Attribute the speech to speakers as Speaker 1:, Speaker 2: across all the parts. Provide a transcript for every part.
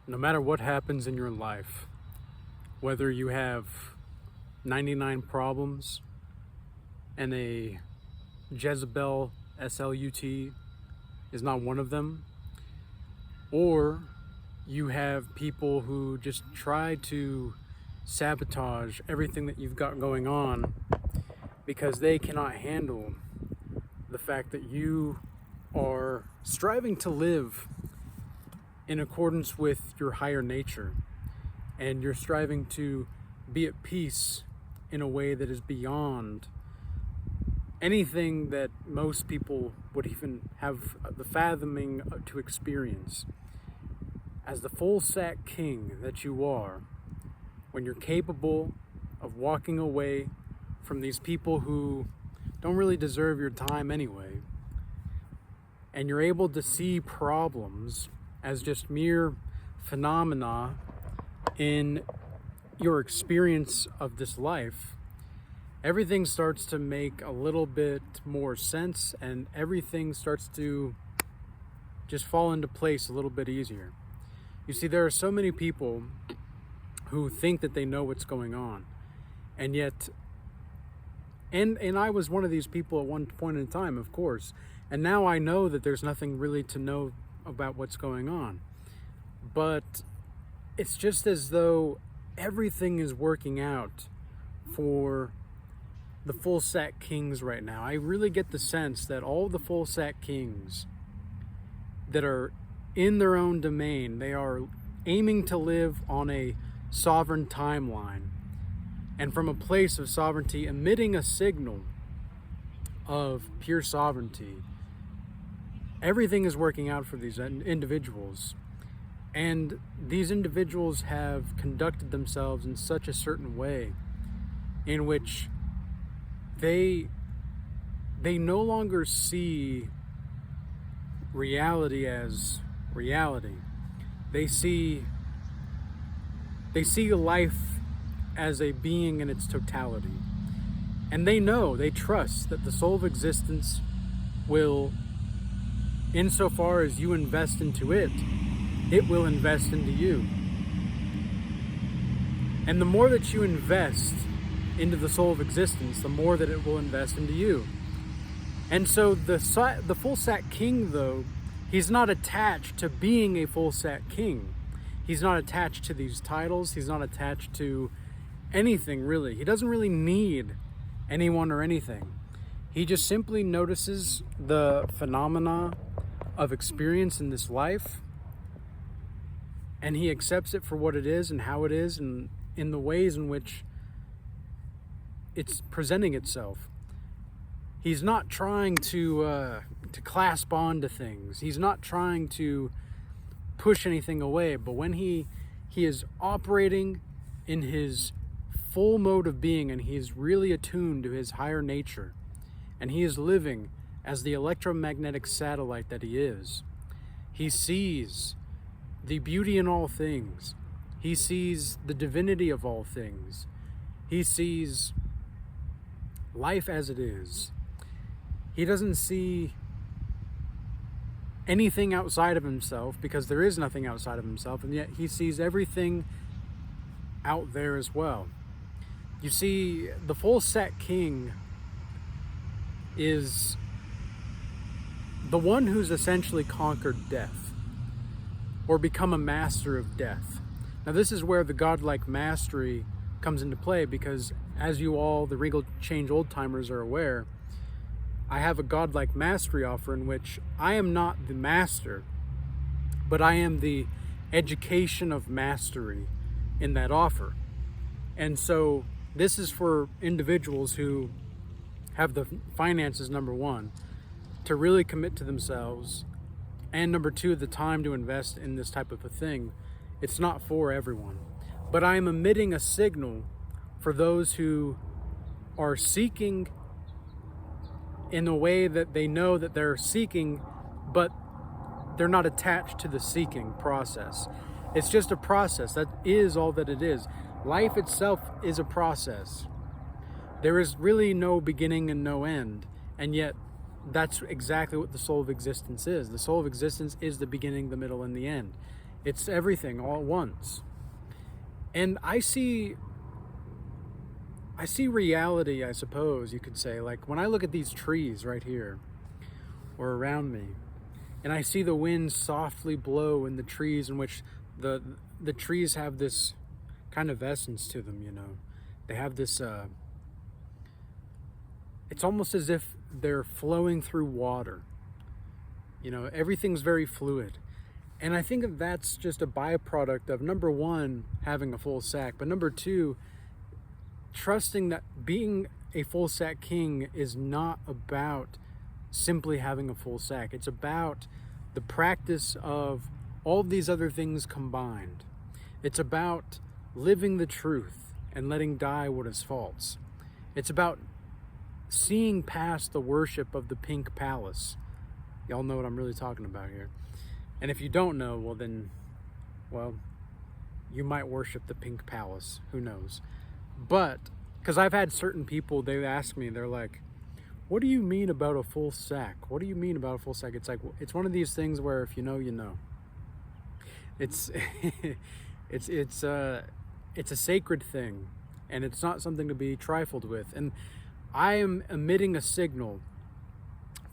Speaker 1: No matter what happens in your life, whether you have 99 problems and a Jezebel SLUT is not one of them, or you have people who just try to sabotage everything that you've got going on because they cannot handle the fact that you are striving to live in accordance with your higher nature, and you're striving to be at peace in a way that is beyond anything that most people would even have the fathoming to experience. As the full sack king that you are, when you're capable of walking away from these people who don't really deserve your time anyway, and you're able to see problems as just mere phenomena in your experience of this life, everything starts to make a little bit more sense, and everything starts to just fall into place a little bit easier. You see, there are so many people who think that they know what's going on, and yet, and I was one of these people at one point in time, of course, and now I know that there's nothing really to know about what's going on. But it's just as though everything is working out for the full sack kings right now. I really get the sense that all the full sack kings that are in their own domain, they are aiming to live on a sovereign timeline, and from a place of sovereignty, emitting a signal of pure sovereignty. Everything is working out for these individuals, and these individuals have conducted themselves in such a certain way in which they no longer see reality as reality. They see life as a being in its totality. And they trust that the soul of existence will, insofar as you invest into it, it will invest into you. And the more that you invest into the soul of existence, the more that it will invest into you. And so the full sack king, though, he's not attached to being a full sack king. He's not attached to these titles. He's not attached to anything, really. He doesn't really need anyone or anything. He just simply notices the phenomena of experience in this life, and he accepts it for what it is and how it is, and in the ways in which it's presenting itself. He's not trying to clasp on to things. He's not trying to push anything away. But when he is operating in his full mode of being, and he is really attuned to his higher nature, and he is living as the electromagnetic satellite that he is, he sees the beauty in all things. He sees the divinity of all things. He sees life as it is. He doesn't see anything outside of himself, because there is nothing outside of himself, and yet he sees everything out there as well. You see, the full sack king is the one who's essentially conquered death, or become a master of death. Now, this is where the godlike mastery comes into play, because as you all, the Regal Change old timers, are aware, I have a godlike mastery offer in which I am not the master, but I am the education of mastery in that offer. And so this is for individuals who have the finances, number one, to really commit to themselves, and number two, the time to invest in this type of a thing. It's not for everyone, but I am emitting a signal for those who are seeking in a way that they know that they're seeking, but they're not attached to the seeking process. It's just a process. That is all that it is. Life itself is a process. There is really no beginning and no end, and yet that's exactly what the soul of existence is. The soul of existence is the beginning, the middle, and the end. It's everything all at once. And I see reality, I suppose you could say. Like when I look at these trees right here or around me, and I see the wind softly blow in the trees, in which the trees have this kind of essence to them, you know. They have this, it's almost as if they're flowing through water. You know, everything's very fluid. And I think that that's just a byproduct of, number one, having a full sack, but number two, trusting that being a full sack king is not about simply having a full sack. It's about the practice of all of these other things combined. It's about living the truth and letting die what is false. It's about seeing past the worship of the pink palace. Y'all know what I'm really talking about here. And if you don't know, well, you might worship the pink palace. Who knows? But, because I've had certain people, they ask me, they're like, what do you mean about a full sack? What do you mean about a full sack? It's like, it's one of these things where if you know, you know. It's, it's a sacred thing, and it's not something to be trifled with. And I am emitting a signal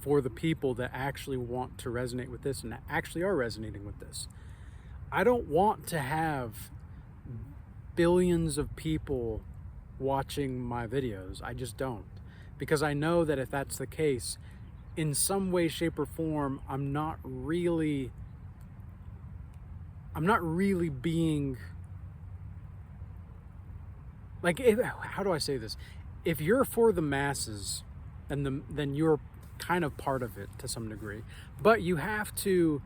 Speaker 1: for the people that actually want to resonate with this and actually are resonating with this. I don't want to have billions of people watching my videos. I just don't. Because I know that if that's the case, in some way, shape, or form, I'm not really being, like, how do I say this? If you're for the masses, then you're kind of part of it to some degree. But you have to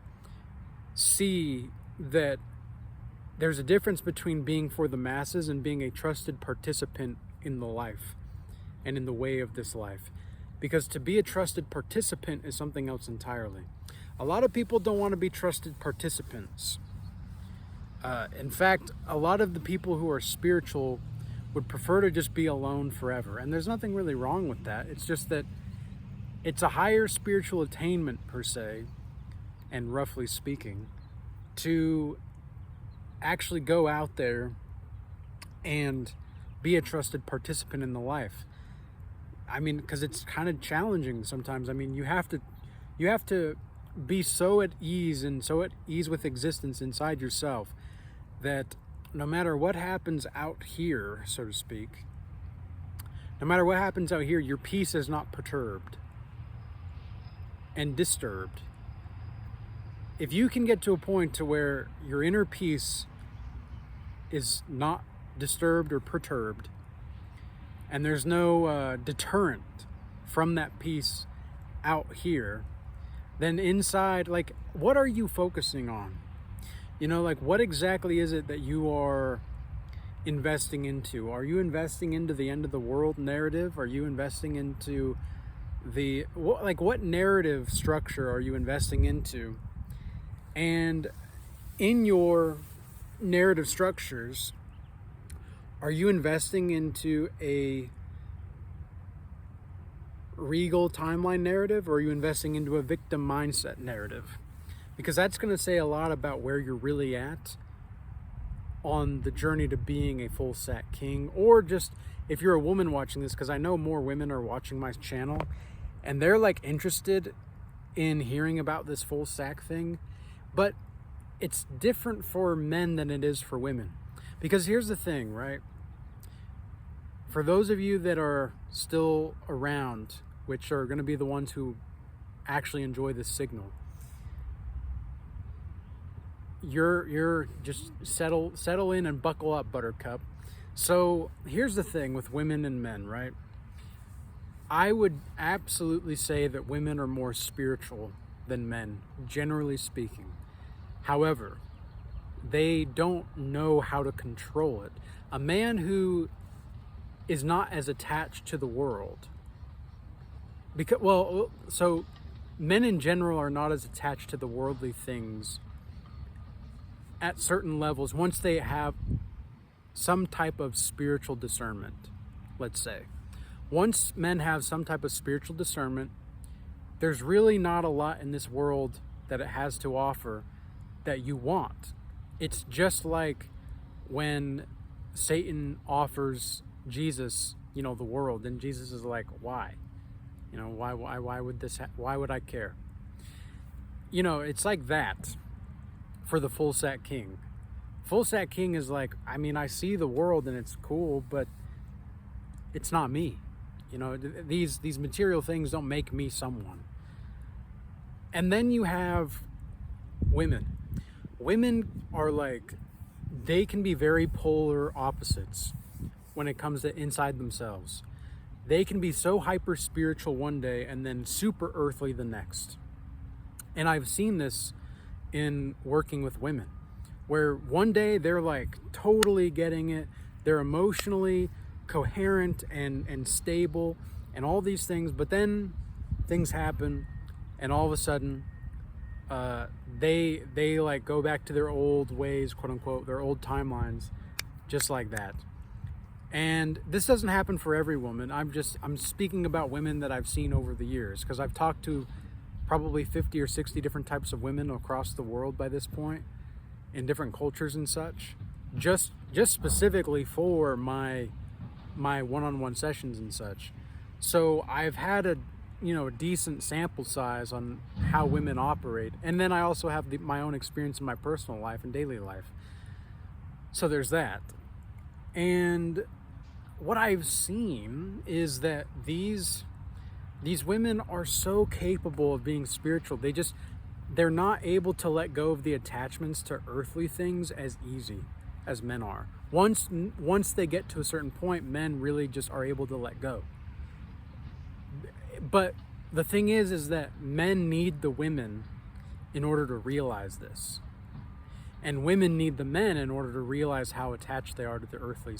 Speaker 1: see that there's a difference between being for the masses and being a trusted participant in the life and in the way of this life. Because to be a trusted participant is something else entirely. A lot of people don't want to be trusted participants. In fact, a lot of the people who are spiritual would prefer to just be alone forever. And there's nothing really wrong with that. It's just that it's a higher spiritual attainment, per se, and roughly speaking, to actually go out there and be a trusted participant in the life. I mean, because it's kind of challenging sometimes. I mean, you have to be so at ease and so at ease with existence inside yourself that no matter what happens out here, so to speak, no matter what happens out here, your peace is not perturbed and disturbed. If you can get to a point to where your inner peace is not disturbed or perturbed, and there's no deterrent from that peace out here, then inside, like, what are you focusing on? You know, like, what exactly is it that you are investing into? Are you investing into the end of the world narrative? Are you investing into what narrative structure are you investing into? And in your narrative structures, are you investing into a regal timeline narrative, or are you investing into a victim mindset narrative? Because that's going to say a lot about where you're really at on the journey to being a full sack king. Or just if you're a woman watching this, because I know more women are watching my channel and they're like interested in hearing about this full sack thing, but it's different for men than it is for women. Because here's the thing, right? For those of you that are still around, which are going to be the ones who actually enjoy this signal, you're just settle in and buckle up, buttercup. So here's the thing with women and men, right? I would absolutely say that women are more spiritual than men, generally speaking. However, they don't know how to control it. A man who is not as attached to the world, so men in general are not as attached to the worldly things at certain levels once they have some type of spiritual discernment, let's say. Once men have some type of spiritual discernment, there's really not a lot in this world that it has to offer that you want. It's just like when Satan offers Jesus, you know, the world, and Jesus is like, why? You know, why would this, why would I care? You know, it's like that for the full sat king. Full sat king is like, I mean, I see the world and it's cool, but it's not me. You know, these material things don't make me someone. And then you have women. Women are like, they can be very polar opposites when it comes to inside themselves. They can be so hyper spiritual one day and then super earthly the next. And I've seen this in working with women, where one day they're like totally getting it. They're emotionally coherent and stable and all these things, but then things happen and all of a sudden they like go back to their old ways, quote unquote, their old timelines, just like that. And this doesn't happen for every woman. I'm speaking about women that I've seen over the years, because I've talked to probably 50 or 60 different types of women across the world by this point, in different cultures and such, just specifically for my one-on-one sessions and such. So I've had a decent sample size on how women operate, and then I also have my own experience in my personal life and daily life. So there's that. And what I've seen is that these women are so capable of being spiritual. They're not able to let go of the attachments to earthly things as easy as men are. Once they get to a certain point, men really just are able to let go. But the thing is that men need the women in order to realize this. And women need the men in order to realize how attached they are to the earthly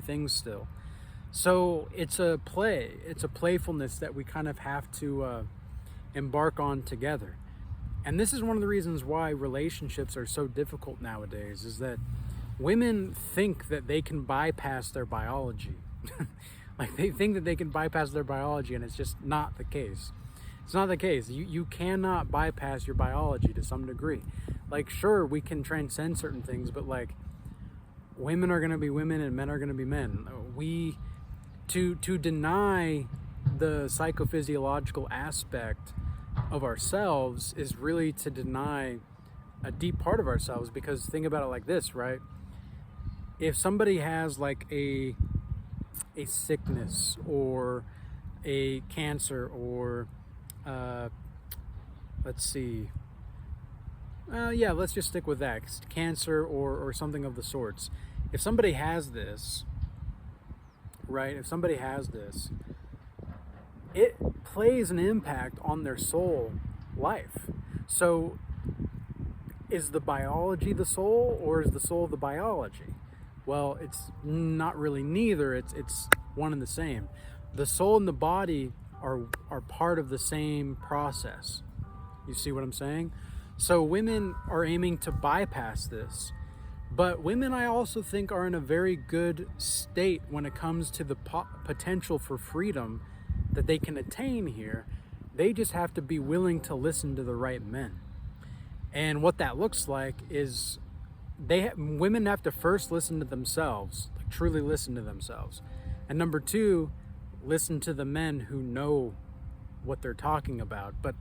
Speaker 1: things still. So it's a play. It's a playfulness that we kind of have to embark on together. And this is one of the reasons why relationships are so difficult nowadays, is that women think that they can bypass their biology. Like, they think that they can bypass their biology, and it's just not the case. It's not the case. You cannot bypass your biology to some degree. Like, sure, we can transcend certain things, but like, women are going to be women and men are going to be men. To deny the psychophysiological aspect of ourselves is really to deny a deep part of ourselves. Because think about it like this, right? If somebody has like a sickness or a cancer or let's just stick with that, cancer or something of the sorts. If somebody has this, right, it plays an impact on their soul life. So is the biology the soul, or is the soul the biology? Well, it's not really neither. It's one and the same. The soul and the body are part of the same process. You see what I'm saying? So women are aiming to bypass this. But women, I also think, are in a very good state when it comes to the potential for freedom that they can attain here. They just have to be willing to listen to the right men. And what that looks like is women have to first listen to themselves, like truly listen to themselves. And number two, listen to the men who know what they're talking about. But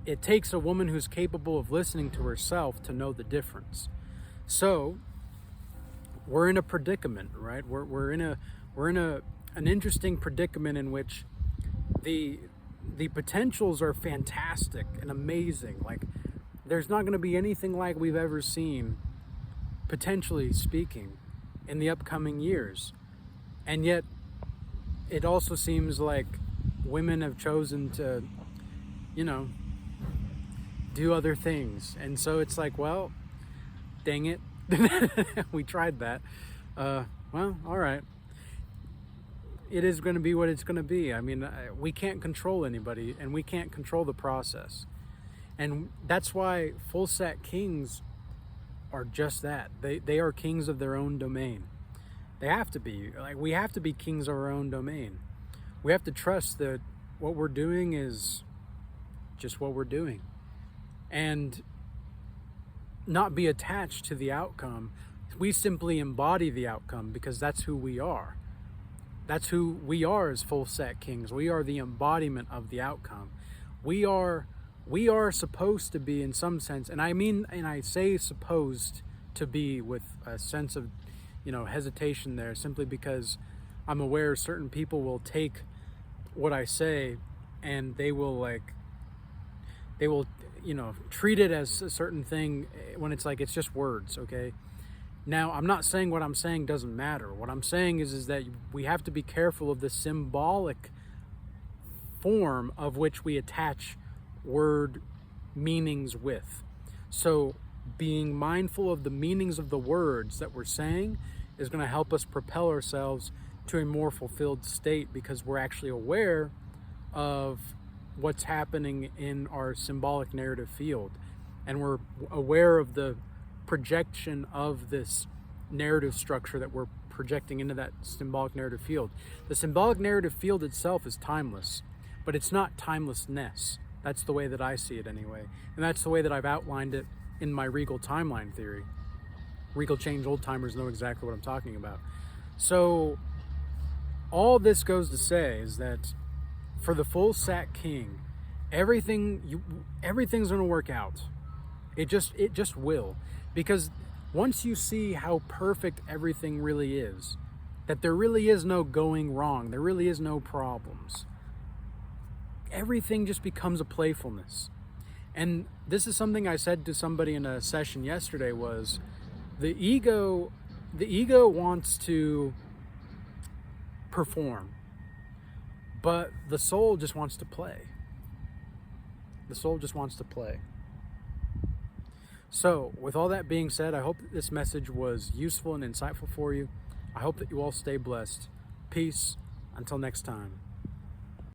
Speaker 1: it takes a woman who's capable of listening to herself to know the difference. So we're in a predicament, right? We're in an interesting predicament in which the potentials are fantastic and amazing. Like, there's not going to be anything like we've ever seen, potentially speaking, in the upcoming years. And yet it also seems like women have chosen to, do other things. And so it's like, well, dang it. We tried that. Well, all right. It is going to be what it's going to be. I mean, we can't control anybody, and we can't control the process. And that's why full sat kings are just that. They are kings of their own domain. They have to be. Like, we have to be kings of our own domain. We have to trust that what we're doing is just what we're doing. And not be attached to the outcome. We simply embody the outcome because that's who we are. That's who we are as full set kings. We are the embodiment of the outcome. We are supposed to be, in some sense, and I say supposed to be with a sense of, hesitation there, simply because I'm aware certain people will take what I say and they will treat it as a certain thing when it's like, it's just words, okay? Now, I'm not saying what I'm saying doesn't matter. What I'm saying is that we have to be careful of the symbolic form of which we attach word meanings with. So being mindful of the meanings of the words that we're saying is going to help us propel ourselves to a more fulfilled state, because we're actually aware of what's happening in our symbolic narrative field, and we're aware of the projection of this narrative structure that we're projecting into that symbolic narrative field. The symbolic narrative field itself is timeless, but it's not timelessness. That's the way that I see it anyway, and that's the way that I've outlined it in my Regal timeline theory. Regal change old timers know exactly what I'm talking about. So all this goes to say is that for the full sat king, everything's going to work out. It just will. Because once you see how perfect everything really is, that there really is no going wrong, there really is no problems, everything just becomes a playfulness. And this is something I said to somebody in a session yesterday, was the ego wants to perform, but the soul just wants to play. The soul just wants to play. So, with all that being said, I hope that this message was useful and insightful for you. I hope that you all stay blessed. Peace. Until next time.